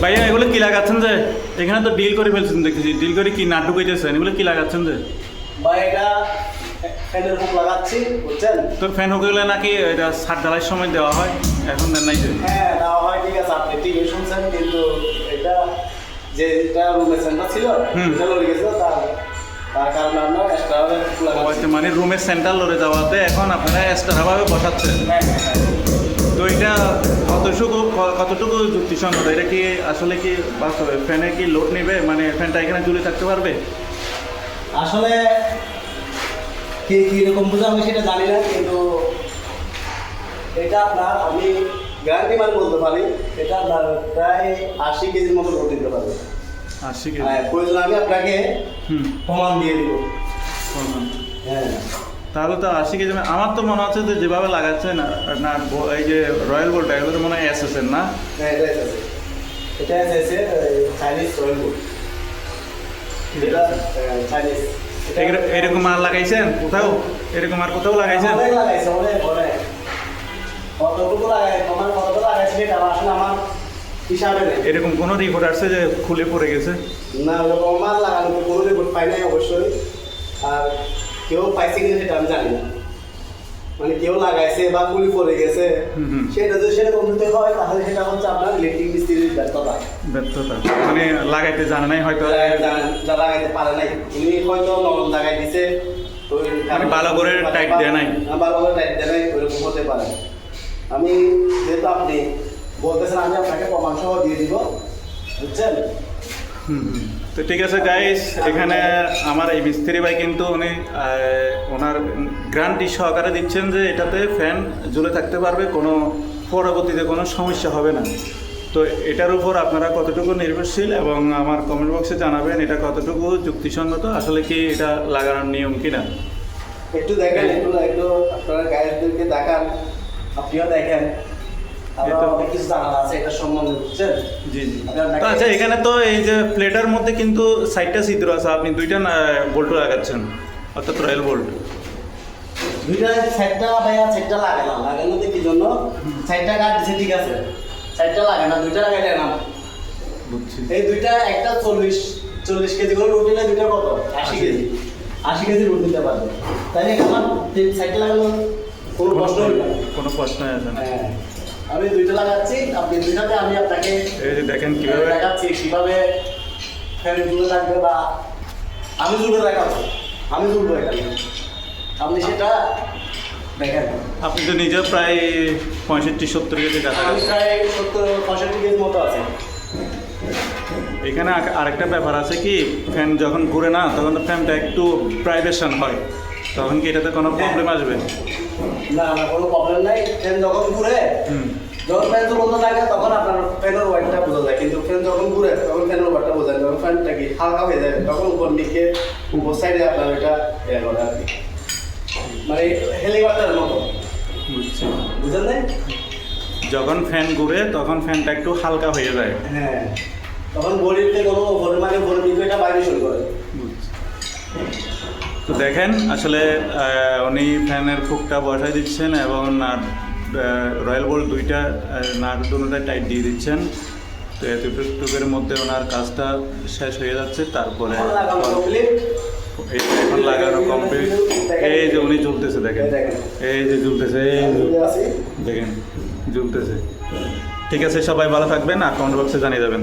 ভাইয়া এগুলো কি লাগাচ্ছেন যে এখানে তো ডিল করে ফেলছেন দেখেছি, ডিল করে কি নাটক হইতেছেন, এগুলো কি লাগাচ্ছেন যে? ভাই এটা ফ্যানের হুক লাগাচ্ছি, বুঝছেন? তো ফ্যান হুক গেলে নাকি এটা ছাদ ঢালাইয়ের সময় দেওয়া হয়, এখন দেন নাই যে? হ্যাঁ দেওয়া হয়, ঠিক আছে, আপনি ঠিকই শুনছেন, কিন্তু এটা যেটা রুমের সেন্টার ছিল এটা লড়ে গেছিল, তার কারণে আমরা এক্সট্রাভাবে হুক লাগাচ্ছি। মানে রুমের সেন্টার লড়ে যাওয়াতে এখন আপনারা এক্সট্রাভাবে বসাচ্ছেন। হ্যাঁ হ্যাঁ। তো এটা কতটুকু যুক্তিসঙ্গত? এটা কি আসলে কি বাস্তবে ফ্যানে কি লোড নেবে, মানে ফ্যানটা এখানে ঝুলে থাকতে পারবে? আসলে কে কীরকম বোঝা আমি সেটা জানি না, কিন্তু এটা আপনার আমি গ্যারান্টি মানে বলতে পারি এটা আপনার প্রায় 80 কেজির মতো লোড দিতে পারবে। 80 কেজি? হ্যাঁ, প্রয়োজন আমি আপনাকে প্রমাণ দিয়ে দিব। হ্যাঁ, তাহলে তো 80 কেজি। আমার তো মনে হচ্ছে যে যেভাবে লাগাচ্ছে না না এই যে রয়্যাল বোল্ট, এগুলো তো মনে হয় এসএসএর না? হ্যাঁ এটা আছে, এটা আছে চাইনিজ রয়্যাল বোল্ট, এটা চাইনিজ। এরকম আর লাগাইছেন কোথাও? এরকম আর কোথাও লাগাইছেন? অনেক লাগাইছে, অনেক অনেক কতটুকু লাগাই, তোমার কতটুকু লাগাইছে এটা আসলে আমার হিসাবে নেই। এরকম কোনো রিপোর্ট আসছে যে খুলে পড়ে গেছে? না, ওরকম আমার লাগানো কোনো রিপোর্ট পাই নাই অবশ্যই, আর কেউ পাইছে কিনা সেটা আমি জানি না। মানে কেউ লাগাইছে বা খুলে পড়ে গেছে সেটা যদি সেরকম হতে হয় তাহলে সেটা হচ্ছে আপনার ইলেকট্রিক মিস্ত্রির ব্যর্থতা। মানে লাগাইতে জানে নাই হয়তো, যা লাগাইতে পারে নাই, উনি হয়তো নরম লাগাই দিছে, তো মানে ভালো করে টাইট দেয় নাই। ভালো করে টাইট দেয় নাই, ওইরকম হতে পারে। আমি যেহেতু আপনি বলতেছেন আমি আপনাকে প্রমাণ সহ দিয়ে দিব, বুঝছেন? তো ঠিক আছে গাইস, এখানে আমার এই মিস্ত্রি ভাই কিন্তু উনি ওনার গ্যারান্টি সহকারে দিচ্ছেন যে এটাতে ফ্যান ঝুলে থাকতে পারবে, কোনো পরবর্তীতে কোনো সমস্যা হবে না। তো এটার উপর আপনারা কতটুকু নির্ভরশীল এবং আমার কমেন্ট বক্সে জানাবেন এটা কতটুকু যুক্তিসঙ্গত, আসলে কি এটা লাগানোর নিয়ম কিনা। একটু দেখেন, একটু আপনারা গাইডদেরকে দেখান, আপনিও দেখেন, অনেক কিছু জানার আছে এটা সম্বন্ধে, বুঝছেন? জি জি। তো আচ্ছা, এখানে তো এই যে প্লেটার মধ্যে কিন্তু সাইডটা ছিদ্র আছে, আপনি দুইটা বোল্ট লাগাচ্ছেন, অর্থাৎ রয়্যাল বোল্ট। দুইটা সাইডটা ভাইয়া সাইডটা লাগে না, লাগানোতে কি জন্য সাইডটা কাট দিছে, ঠিক আছে, সাইডটা লাগে না, দুইটা লাগাইলে না। বুঝছি। এই দুইটা একটা 40 কেজি করে রুটি না, দুইটা কত 80 কেজি, 80 কেজি রুটি দিতে পারবে, তাই না? আমার সাইডটা লাগানো কোনো প্রশ্ন হইল না, কোনো প্রশ্নই আসে না। হ্যাঁ, আমি দুইটা লাগাচ্ছি, আপনি দুইটাতে আমি আপনাকে এই যে দেখেন কিভাবে দেখাচ্ছি কিভাবে ফ্যান জুড়ে থাকবে, বা আমি জুড়ে রাখাবো, আমি জুড়বো এখানে, আপনি সেটা দেখেন। আপনি তো নিজেও প্রায় 65-70 কেজি আমি কাছাকাছি। প্রায় 70-65 কেজির মতো আছে। এখানে আরেকটা ব্যাপার আছে কি, ফ্যান যখন ঘুরে না তখন তো ফ্যানটা একটু প্রাইভেশন হয়, তখন কি এটাতে কোনো প্রবলেম আসবে? না না, কোনো প্রবলেম নাই। ফ্যান যখন ঘুরে, যখন ফ্যান বন্ধ থাকে তখন আপনার ফ্যানের ওয়ার্ডটা বোঝা যায়, কিন্তু ফ্যান যখন ঘুরে তখন ফ্যানের ওয়ার্ডটা বোঝা যায়, যখন ফ্যানটা কি হালকা হয়ে যায় তখন উপর দিকে উপর সাইডে আপনার ওইটা ইয়ে করে আর কি, মানে হেলিকপ্টারের মতো, বুঝছি। বুঝলেন না? যখন ফ্যান ঘুরে তখন ফ্যানটা একটু হালকা হয়ে যায়। হ্যাঁ, তখন বডিতে কোনো ভোরের মানে ভোরের দিকে এটা বাইরে শুরু করে। বুঝছি। তো দেখেন আসলে উনি ফ্যানের ফুকটা বসাই দিচ্ছেন এবং রয়্যাল বোল্ট দুইটা নাট দুটোটাই টাইট দিয়ে দিচ্ছেন। তো এতটুকুর মধ্যে ওনার কাজটা শেষ হয়ে যাচ্ছে, তারপরে এখন লাগানো কমপ্লিট। এই যে উনি ঝুলতেছে, দেখেন এই যে ঝুলতেছে, এই দেখেন ঝুলতেছে। ঠিক আছে, সবাই ভালো থাকবেন আর কমেন্ট বক্সে জানিয়ে যাবেন।